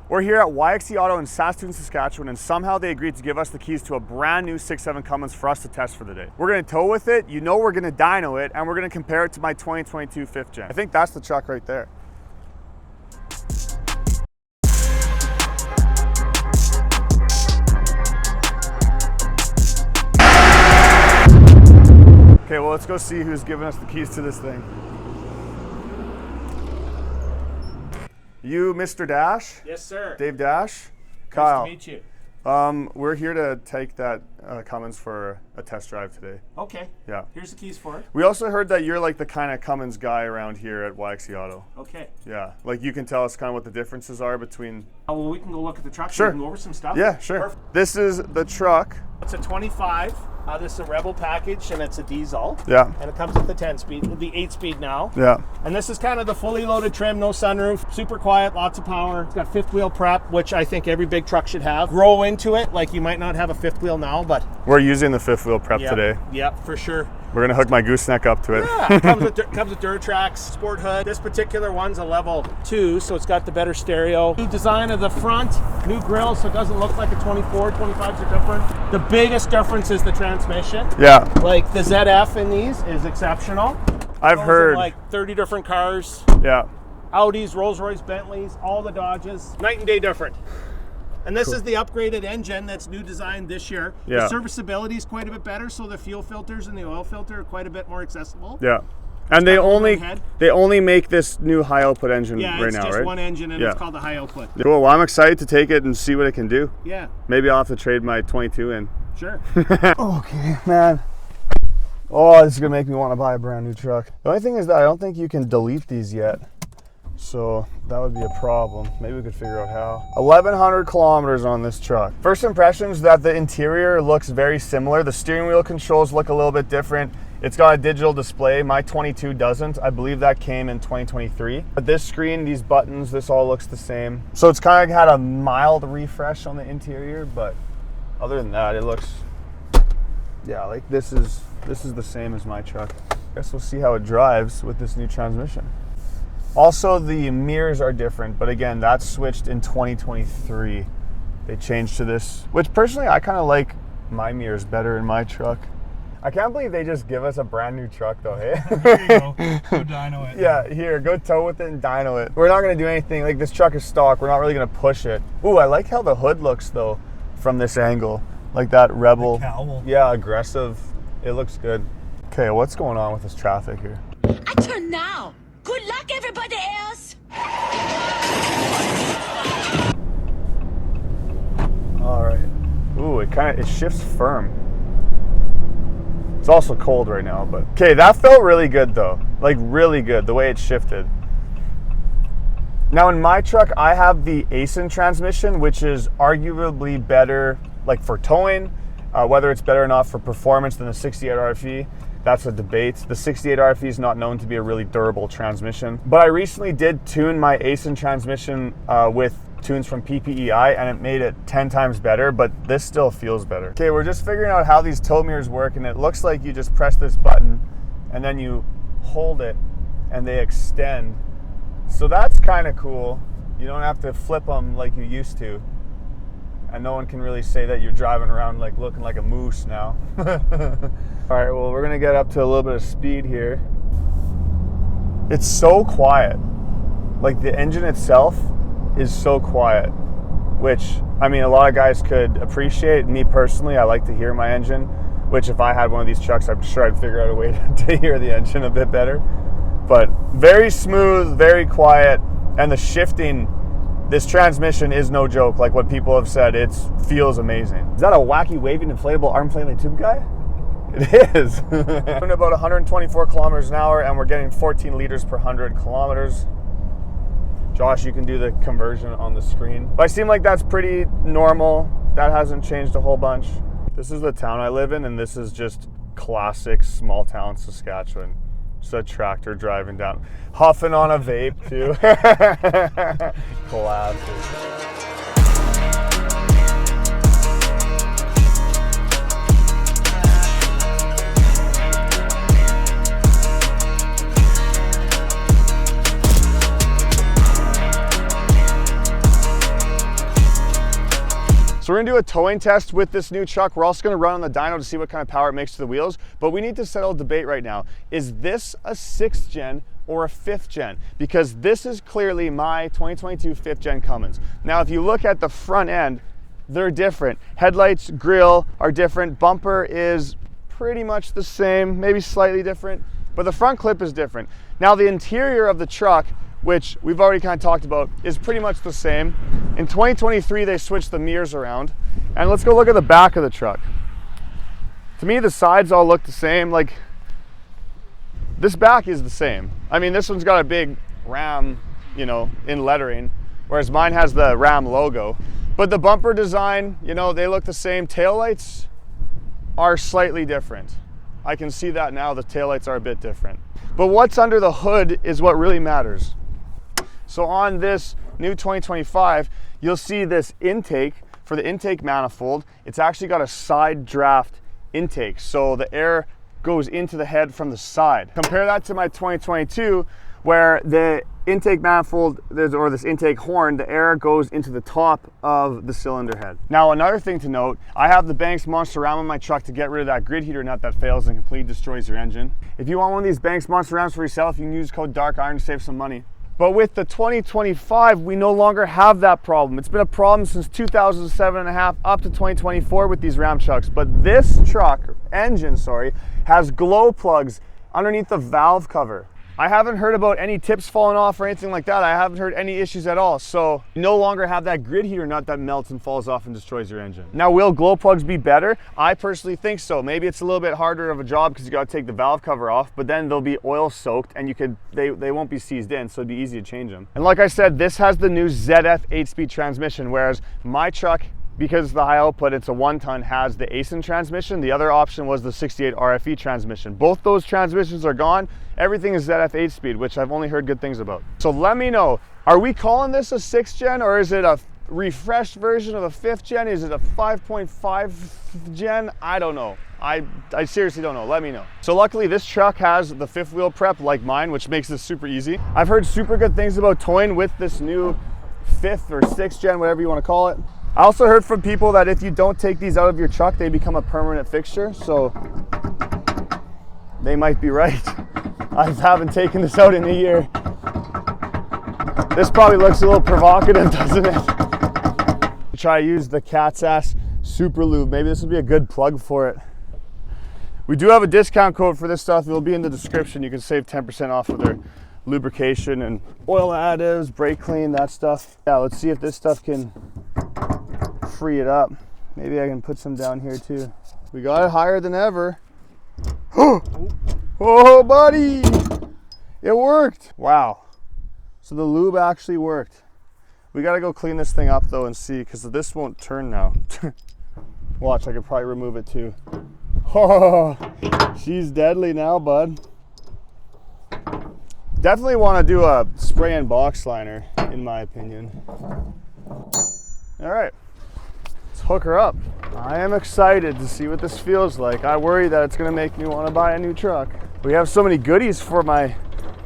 We're here at YXE Auto in Saskatoon, Saskatchewan, and somehow they agreed to give us the keys to a brand new 6.7 Cummins for us to test for the day. We're gonna tow with it, you know we're gonna dyno it, and we're gonna compare it to my 2022 5th gen. I think that's the truck right there. Okay, well, let's go see who's giving us the keys to this thing. You, Mr. Dash? Yes, sir. Dave Dash? Kyle. Nice to meet you. We're here to take that Cummins for a test drive today. Okay. Yeah. Here's the keys for it. We also heard that you're like the kind of Cummins guy around here at YXE Auto. Okay. Yeah. Like you can tell us kind of what the differences are between... Oh, well, we can go look at the truck. Sure. We can go over some stuff. Yeah, sure. Perfect. This is the truck. It's a 25. This is a Rebel package, and it's a diesel. Yeah. And it comes with the 10-speed, the 8-speed now. Yeah. And this is kind of the fully loaded trim, no sunroof, super quiet, lots of power. It's got fifth wheel prep, which I think every big truck should have. Grow into it, like you might not have a fifth wheel now, but... We're using the fifth wheel prep today. Yeah, for sure. We're gonna hook my gooseneck up to it. Yeah, it comes with Durtrax, sport hood. This particular one's a level 2, so it's got the better stereo. New design of the front, new grille, so it doesn't look like a 24, 25s are different. The biggest difference is the transmission. Yeah. Like the ZF in these is exceptional. I've heard. Like 30 different cars. Yeah. Audis, Rolls Royce, Bentleys, all the Dodges. Night and day different. And this is the upgraded engine that's new designed this year. Yeah. The serviceability is quite a bit better, so the fuel filters and the oil filter are quite a bit more accessible. Yeah. And they only make this new high output engine right now, right? Yeah, it's just one engine, and it's called the high output. Cool. Well, I'm excited to take it and see what it can do. Yeah. Maybe I'll have to trade my 22 in. Sure. Okay, man. Oh, this is gonna make me want to buy a brand new truck. The only thing is that I don't think you can delete these yet. So that would be a problem. Maybe we could figure out how. 1,100 kilometers on this truck. First impressions that the interior looks very similar. The steering wheel controls look a little bit different. It's got a digital display. My 22 doesn't. I believe that came in 2023. But this screen, these buttons, this all looks the same. So it's kind of had a mild refresh on the interior, but other than that, it looks, yeah, like this is the same as my truck. I guess we'll see how it drives with this new transmission. Also, the mirrors are different, but again, that's switched in 2023. They changed to this, which personally, I kind of like my mirrors better in my truck. I can't believe they just give us a brand new truck though, hey? There you go. Go dyno it. Yeah, here, go tow with it and dyno it. We're not gonna do anything, like this truck is stock, we're not really gonna push it. Ooh, I like how the hood looks though, from this angle. Like that Rebel. The cowl. Yeah, aggressive. It looks good. Okay, what's going on with this traffic here? I turn now. Good luck, everybody else. All right. Ooh, it shifts firm. It's also cold right now, but okay, that felt really good though. Like really good, the way it shifted. Now in my truck, I have the ASIN transmission, which is arguably better, like for towing, whether it's better or not for performance than the 68 RFE. That's a debate. The 68 RFE is not known to be a really durable transmission. But I recently did tune my ASIN transmission with tunes from PPEI, and it made it 10 times better, but this still feels better. Okay, we're just figuring out how these tow mirrors work, and it looks like you just press this button, and then you hold it, and they extend. So that's kind of cool. You don't have to flip them like you used to. And no one can really say that you're driving around like looking like a moose now. All right, well, we're gonna get up to a little bit of speed here. It's so quiet. Like the engine itself is so quiet, which, I mean, a lot of guys could appreciate. Me personally, I like to hear my engine, which if I had one of these trucks, I'm sure I'd figure out a way to hear the engine a bit better. But very smooth, very quiet, and the shifting, this transmission is no joke. Like what people have said, it feels amazing. Is that a wacky waving inflatable arm flailing tube guy? It is. We're doing about 124 kilometers an hour, and we're getting 14 liters per 100 kilometers. Josh, you can do the conversion on the screen. But I seem like that's pretty normal. That hasn't changed a whole bunch. This is the town I live in, and this is just classic small town Saskatchewan. Just a tractor driving down, huffing on a vape too. Classic. So we're gonna do a towing test with this new truck. We're also gonna run on the dyno to see what kind of power it makes to the wheels, but we need to settle a debate right now. Is this a 6th gen or a 5th gen? Because this is clearly my 2022 5th gen Cummins. Now, if you look at the front end, they're different. Headlights, grille are different. Bumper is pretty much the same, maybe slightly different, but the front clip is different. Now, the interior of the truck, which we've already kind of talked about, is pretty much the same. In 2023, they switched the mirrors around. And let's go look at the back of the truck. To me, the sides all look the same. Like, this back is the same. I mean, this one's got a big Ram, you know, in lettering, whereas mine has the Ram logo. But the bumper design, you know, they look the same. Taillights are slightly different. I can see that now, the taillights are a bit different. But what's under the hood is what really matters. So on this new 2025, you'll see this intake for the intake manifold. It's actually got a side draft intake, so the air goes into the head from the side. Compare that to my 2022, where the intake manifold, or this intake horn, the air goes into the top of the cylinder head. Now, another thing to note, I have the Banks Monster Ram on my truck to get rid of that grid heater nut that fails and completely destroys your engine. If you want one of these Banks Monster Rams for yourself, you can use code DARKIRON to save some money. But with the 2025, we no longer have that problem. It's been a problem since 2007 and a half up to 2024 with these Ram trucks. But this truck, engine, has glow plugs underneath the valve cover. I haven't heard about any tips falling off or anything like that. I haven't heard any issues at all. So you no longer have that grid heater nut that melts and falls off and destroys your engine. Now, will glow plugs be better? I personally think so. Maybe it's a little bit harder of a job because you got to take the valve cover off, but then they'll be oil soaked and they won't be seized in, so it'd be easy to change them. And like I said, this has the new ZF 8-speed transmission, whereas my truck, because of the high output, it's a 1-ton, has the ASIN transmission. The other option was the 68 RFE transmission. Both those transmissions are gone. Everything is ZF 8-speed, which I've only heard good things about. So let me know, are we calling this a 6th gen, or is it a refreshed version of a 5th gen? Is it a 5.5 gen? I don't know. I seriously don't know. Let me know. So luckily, this truck has the 5th wheel prep like mine, which makes this super easy. I've heard super good things about towing with this new 5th or 6th gen, whatever you want to call it. I also heard from people that if you don't take these out of your truck, they become a permanent fixture. So they might be right. I haven't taken this out in a year. This probably looks a little provocative, doesn't it? Try to use the Katz Super Lube. Maybe this would be a good plug for it. We do have a discount code for this stuff. It'll be in the description. You can save 10% off of their lubrication and oil additives, brake clean, that stuff. Yeah, let's see if this stuff can free it up. Maybe I can put some down here too. We got it higher than ever. Oh, buddy, it worked. Wow. So the lube actually worked. We gotta go clean this thing up though and see, because this won't turn now. Watch, I could probably remove it too. Oh, she's deadly now, bud. Definitely want to do a spray and box liner, in my opinion. All right, let's hook her up. I am excited to see what this feels like. I worry that it's gonna make me want to buy a new truck. We have so many goodies for my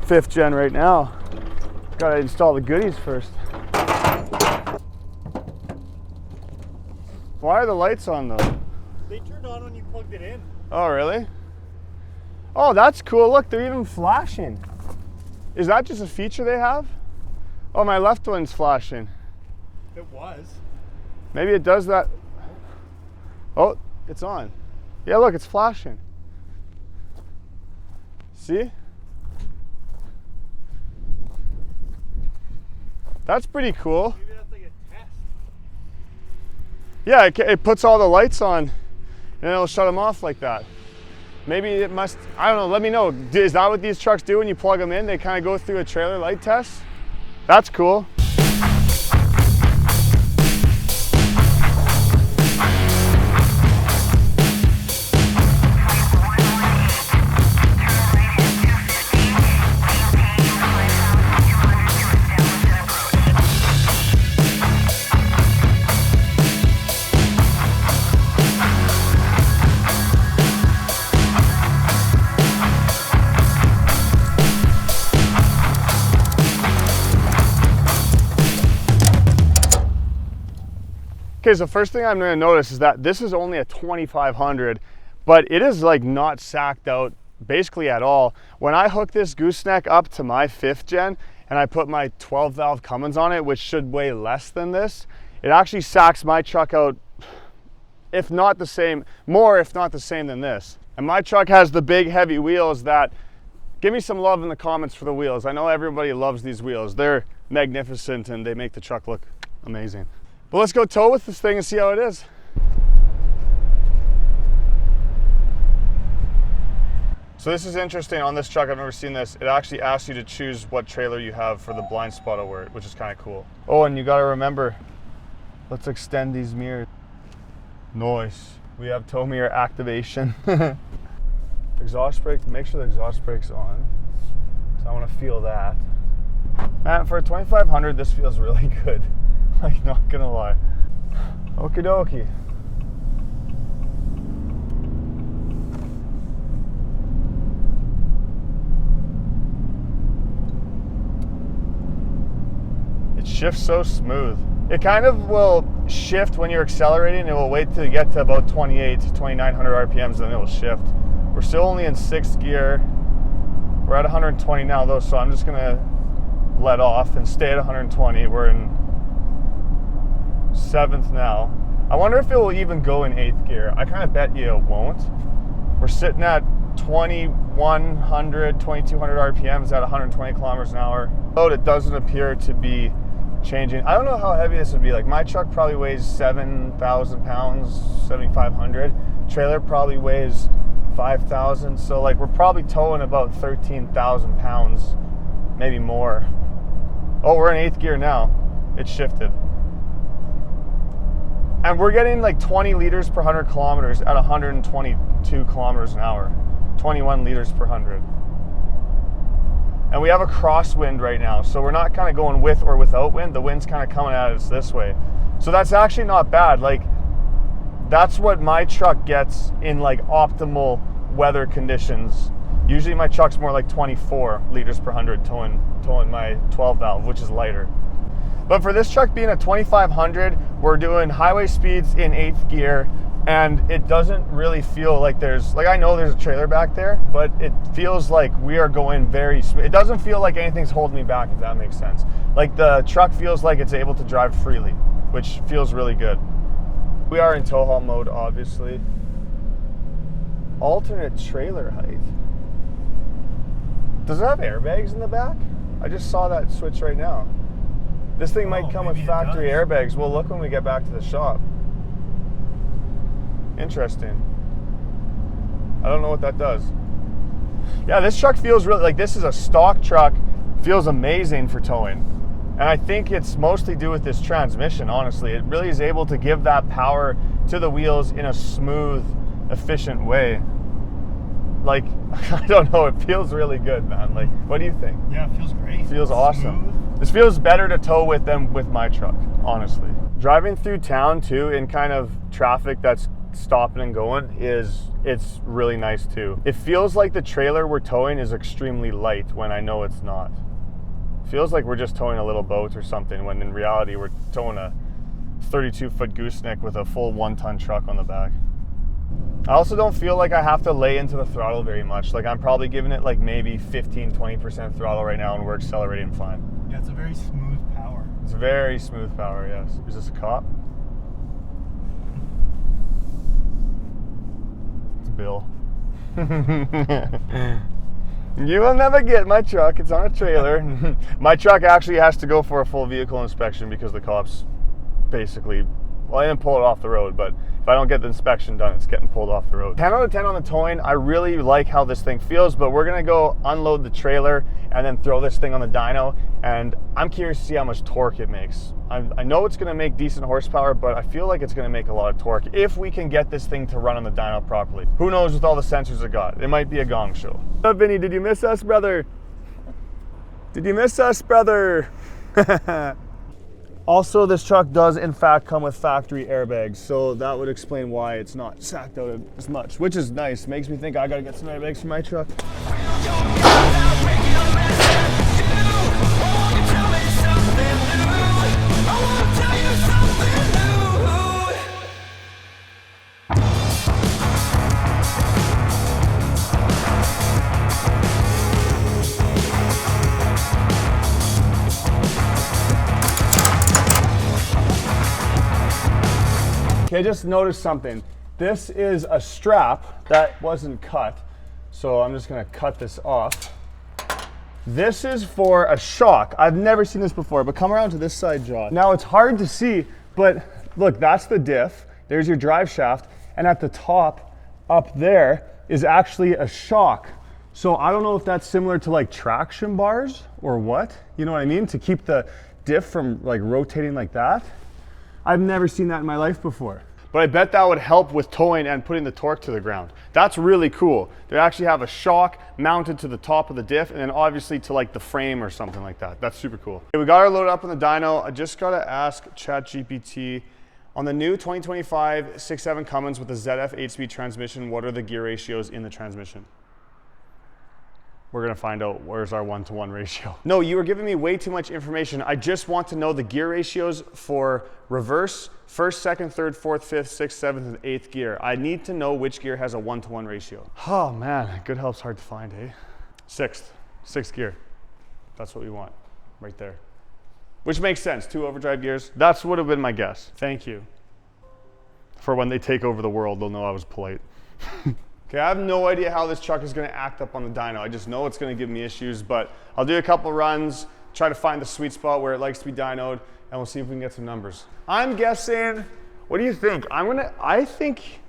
5th gen right now. Gotta install the goodies first. Why are the lights on though? They turned on when you plugged it in. Oh, really? Oh, that's cool. Look, they're even flashing. Is that just a feature they have? Oh, my left one's flashing. It was. Maybe it does that. Oh, it's on. Yeah, look, it's flashing. See? That's pretty cool. Maybe that's like a test. Yeah, it puts all the lights on and it'll shut them off like that. Maybe it must, I don't know, let me know. Is that what these trucks do when you plug them in? They kind of go through a trailer light test? That's cool. Okay, so first thing I'm gonna notice is that this is only a 2500, but it is like not sacked out basically at all. When I hook this gooseneck up to my 5th gen and I put my 12 valve Cummins on it, which should weigh less than this, it actually sacks my truck out, if not the same, more if not the same than this. And my truck has the big heavy wheels that, give me some love in the comments for the wheels. I know everybody loves these wheels. They're magnificent and they make the truck look amazing. But let's go tow with this thing and see how it is. So this is interesting on this truck, I've never seen this. It actually asks you to choose what trailer you have for the blind spot alert, which is kind of cool. Oh, and you gotta remember, let's extend these mirrors. Nice. We have tow mirror activation. Exhaust brake, make sure the exhaust brake's on. So I wanna feel that. Man, for a 2500, this feels really good. Like, not gonna lie. Okie dokie. It shifts so smooth. It kind of will shift when you're accelerating. It will wait till you get to about 2,900 RPMs, then it will shift. We're still only in 6th gear. We're at 120 now though, so I'm just gonna let off and stay at 120. We're in 7th now. I wonder if it will even go in 8th gear. I kind of bet you it won't. We're sitting at 2,100, 2,200 RPMs at 120 kilometers an hour. Load, it doesn't appear to be changing. I don't know how heavy this would be. Like, my truck probably weighs 7,000 pounds, 7,500. Trailer probably weighs 5,000. So like, we're probably towing about 13,000 pounds, maybe more. Oh, we're in 8th gear now. It shifted. And we're getting like 20 liters per 100 kilometers at 122 kilometers an hour. 21 liters per 100. And we have a crosswind right now, so we're not kind of going with or without wind. The wind's kind of coming at us this way. So that's actually not bad. Like, that's what my truck gets in like optimal weather conditions. Usually my truck's more like 24 liters per 100 towing my 12 valve, which is lighter. But for this truck being a 2500, we're doing highway speeds in 8th gear, and it doesn't really feel like there's, like, I know there's a trailer back there, but it feels like we are going very smooth. It doesn't feel like anything's holding me back, if that makes sense. Like, the truck feels like it's able to drive freely, which feels really good. We are in tow haul mode, obviously. Alternate trailer height. Does it have airbags in the back? I just saw that switch right now. This thing might come with factory airbags. We'll look when we get back to the shop. Interesting. I don't know what that does. Yeah, this truck feels really, like, this is a stock truck. Feels amazing for towing. And I think it's mostly due with this transmission, honestly. It really is able to give that power to the wheels in a smooth, efficient way. Like, I don't know, it feels really good, man. Like, what do you think? Yeah, it feels great. It feels awesome. This feels better to tow with than with my truck, honestly. Driving through town too, in kind of traffic that's stopping and going, it's really nice too. It feels like the trailer we're towing is extremely light when I know it's not. It feels like we're just towing a little boat or something, when in reality we're towing a 32-foot gooseneck with a full 1-ton truck on the back. I also don't feel like I have to lay into the throttle very much. Like, I'm probably giving it like maybe 15-20% throttle right now, and we're accelerating fine. Yeah, it's a very smooth power. It's very smooth power, yes. Is this a cop? It's Bill. You will never get my truck. It's on a trailer. My truck actually has to go for a full vehicle inspection because the cops basically, well, I didn't pull it off the road, but if I don't get the inspection done, it's getting pulled off the road. 10 out of 10 on the towing. I really like how this thing feels, but we're gonna go unload the trailer and then throw this thing on the dyno, and I'm curious to see how much torque it makes. I know it's gonna make decent horsepower, but I feel like it's gonna make a lot of torque if we can get this thing to run on the dyno properly. Who knows with all the sensors it got? It might be a gong show. What's up, Vinny? Did you miss us, brother? Did you miss us, brother? Also, this truck does in fact come with factory airbags, so that would explain why it's not sacked out as much, which is nice. Makes me think I gotta get some airbags for my truck. Okay, I just noticed something. This is a strap that wasn't cut, so I'm just gonna cut this off. This is for a shock. I've never seen this before, but come around to this side, Josh. Now it's hard to see, but look, that's the diff. There's your drive shaft, and at the top up there is actually a shock. So I don't know if that's similar to like traction bars or what, you know what I mean? To keep the diff from like rotating like that. I've never seen that in my life before. But I bet that would help with towing and putting the torque to the ground. That's really cool. They actually have a shock mounted to the top of the diff and then obviously to like the frame or something like that. That's super cool. Okay, we got our load up on the dyno. I just gotta ask ChatGPT, on the new 2025 6.7 Cummins with the ZF 8-speed transmission, what are the gear ratios in the transmission? We're gonna find out where's our 1-to-1 ratio. No, you were giving me way too much information. I just want to know the gear ratios for reverse, first, second, third, fourth, fifth, sixth, seventh, and eighth gear. I need to know which gear has a 1-to-1 ratio. Oh man, good help's hard to find, eh? Sixth gear. That's what we want, right there. Which makes sense, 2 overdrive gears. That's would have been my guess. Thank you. For when they take over the world, they'll know I was polite. Okay, I have no idea how this truck is gonna act up on the dyno. I just know it's gonna give me issues, but I'll do a couple runs, try to find the sweet spot where it likes to be dynoed, and we'll see if we can get some numbers. I'm guessing, what do you think? I think,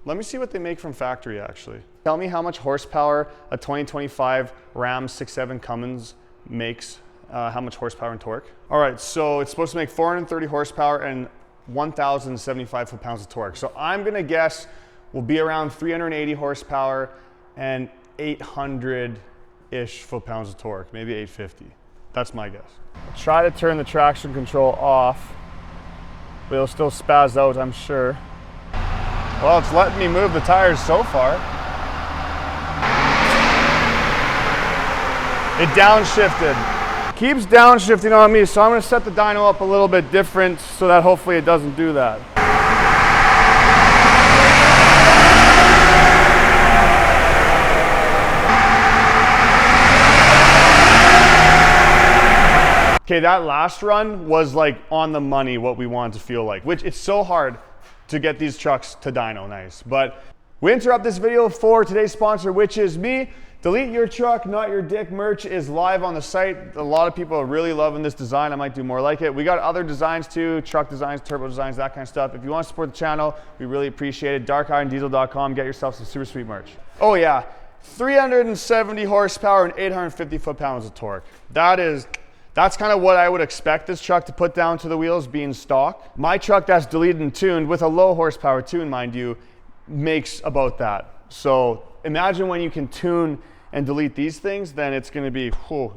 let me see what they make from factory actually. Tell me how much horsepower a 2025 Ram 6.7 Cummins makes, how much horsepower and torque. All right, so it's supposed to make 430 horsepower and 1,075 foot-pounds of torque. So I'm gonna guess will be around 380 horsepower and 800-ish foot-pounds of torque, maybe 850. That's my guess. I'll try to turn the traction control off, but it'll still spaz out, I'm sure. Well, it's letting me move the tires so far. It downshifted. Keeps downshifting on me, so I'm gonna set the dyno up a little bit different so that hopefully it doesn't do that. Okay, that last run was like on the money what we wanted to feel like, which it's so hard to get these trucks to dyno nice. But we interrupt this video for today's sponsor, which is me. Delete Your Truck, Not Your Dick merch is live on the site. A lot of people are really loving this design. I might do more like it. We got other designs too, truck designs, turbo designs, that kind of stuff. If you want to support the channel, we really appreciate it. DarkIronDiesel.com, get yourself some super sweet merch. Oh yeah, 370 horsepower and 850 foot-pounds of torque. That's kind of what I would expect this truck to put down to the wheels being stock. My truck that's deleted and tuned with a low horsepower tune, mind you, makes about that. So imagine when you can tune and delete these things, then it's gonna be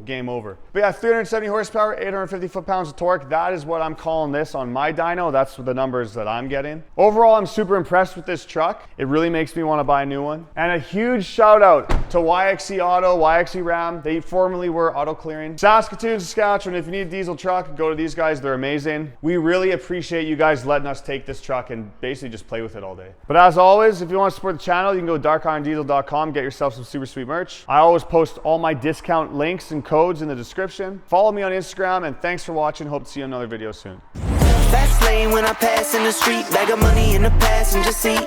game over. But yeah, 370 horsepower, 850 foot-pounds of torque. That is what I'm calling this on my dyno. That's the numbers that I'm getting. Overall, I'm super impressed with this truck. It really makes me wanna buy a new one. And a huge shout out to YXE Auto, YXE Ram. They formerly were Auto Clearing. Saskatoon, Saskatchewan, if you need a diesel truck, go to these guys, they're amazing. We really appreciate you guys letting us take this truck and basically just play with it all day. But as always, if you want to support the channel, you can go to DarkIronDiesel.com, get yourself some super sweet merch. I always post all my discount links and codes in the description. Follow me on Instagram, and thanks for watching. Hope to see you in another video soon. Fast lane when I pass in the street, bag of money in the passenger seat.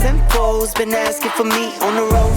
Simcoe's been asking for me on the road